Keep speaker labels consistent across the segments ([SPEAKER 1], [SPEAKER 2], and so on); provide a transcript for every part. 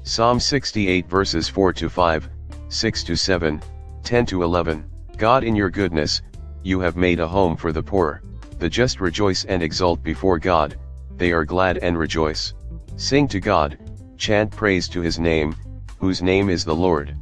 [SPEAKER 1] Psalm 68 verses 4-5, 6-7, 10-11. God, in your goodness, you have made a home for the poor. The just rejoice and exult before God, they are glad and rejoice. Sing to God, chant praise to his name, whose name is the Lord.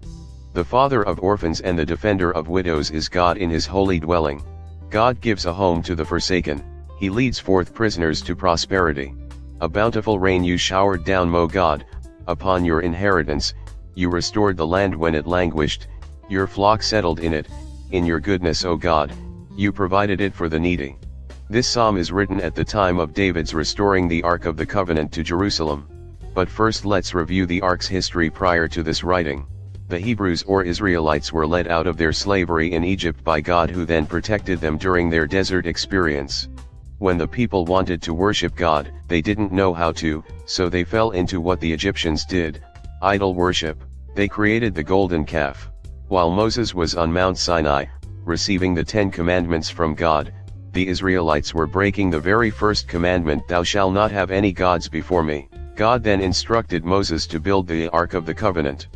[SPEAKER 1] The Father of orphans and the defender of widows is God in his holy dwelling. God gives a home to the forsaken, he leads forth prisoners to prosperity. A bountiful rain you showered down, O God, upon your inheritance, you restored the land when it languished, your flock settled in it, in your goodness, O God, you provided it for the needy. This psalm is written at the time of David's restoring the Ark of the Covenant to Jerusalem. But first let's review the Ark's history prior to this writing. The Hebrews or Israelites were led out of their slavery in Egypt by God, who then protected them during their desert experience. When the people wanted to worship God, they didn't know how to, so they fell into what the Egyptians did, idol worship. They created the golden calf. While Moses was on Mount Sinai, receiving the 10 commandments from God, the Israelites were breaking the very first commandment, thou shalt not have any gods before me. God then instructed Moses to build the Ark of the Covenant.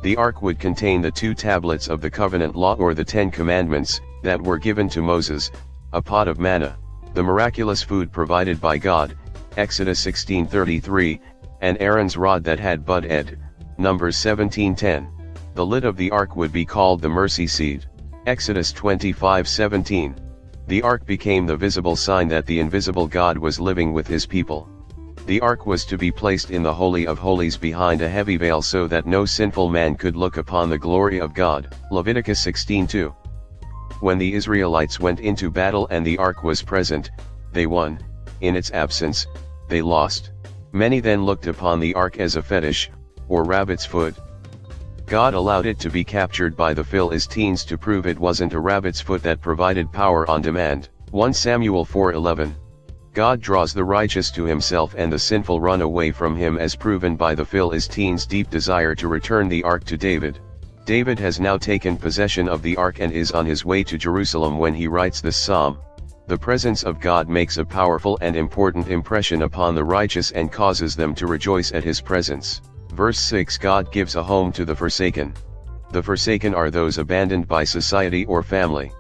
[SPEAKER 1] The Ark would contain the 2 tablets of the covenant law, or the 10 commandments, that were given to Moses, a pot of manna, the miraculous food provided by God, Exodus 16:33, and Aaron's rod that had budded, Numbers 17:10. The lid of the Ark would be called the mercy seat, Exodus 25:17. The Ark became the visible sign that the invisible God was living with his people. The Ark was to be placed in the Holy of Holies behind a heavy veil so that no sinful man could look upon the glory of God, Leviticus 16:2. When the Israelites went into battle and the Ark was present, they won. In its absence, they lost. Many then looked upon the Ark as a fetish, or rabbit's foot. God allowed it to be captured by the Philistines to prove it wasn't a rabbit's foot that provided power on demand. 1 Samuel 4:11. God draws the righteous to himself and the sinful run away from him, as proven by the Philistines' deep desire to return the Ark to David. David has now taken possession of the Ark and is on his way to Jerusalem when he writes this psalm. The presence of God makes a powerful and important impression upon the righteous and causes them to rejoice at his presence. Verse 6, God gives a home to the forsaken. The forsaken are those abandoned by society or family.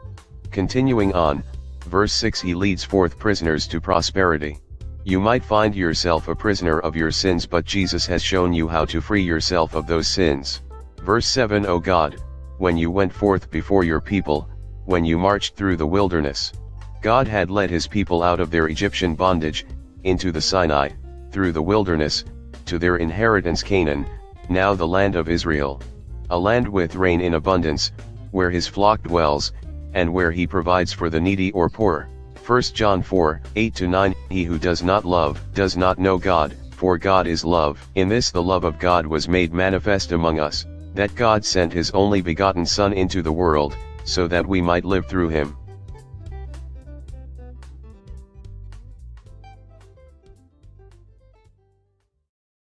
[SPEAKER 1] Continuing on, verse 6, he leads forth prisoners to prosperity. You might find yourself a prisoner of your sins, but Jesus has shown you how to free yourself of those sins. Verse 7, O God, when you went forth before your people, when you marched through the wilderness. God had led his people out of their Egyptian bondage, into the Sinai, through the wilderness, to their inheritance Canaan, now the land of Israel. A land with rain in abundance, where his flock dwells, and where he provides for the needy or poor. 1 John 4:8-9, he who does not love, does not know God, for God is love. In this the love of God was made manifest among us, that God sent his only begotten Son into the world, so that we might live through him.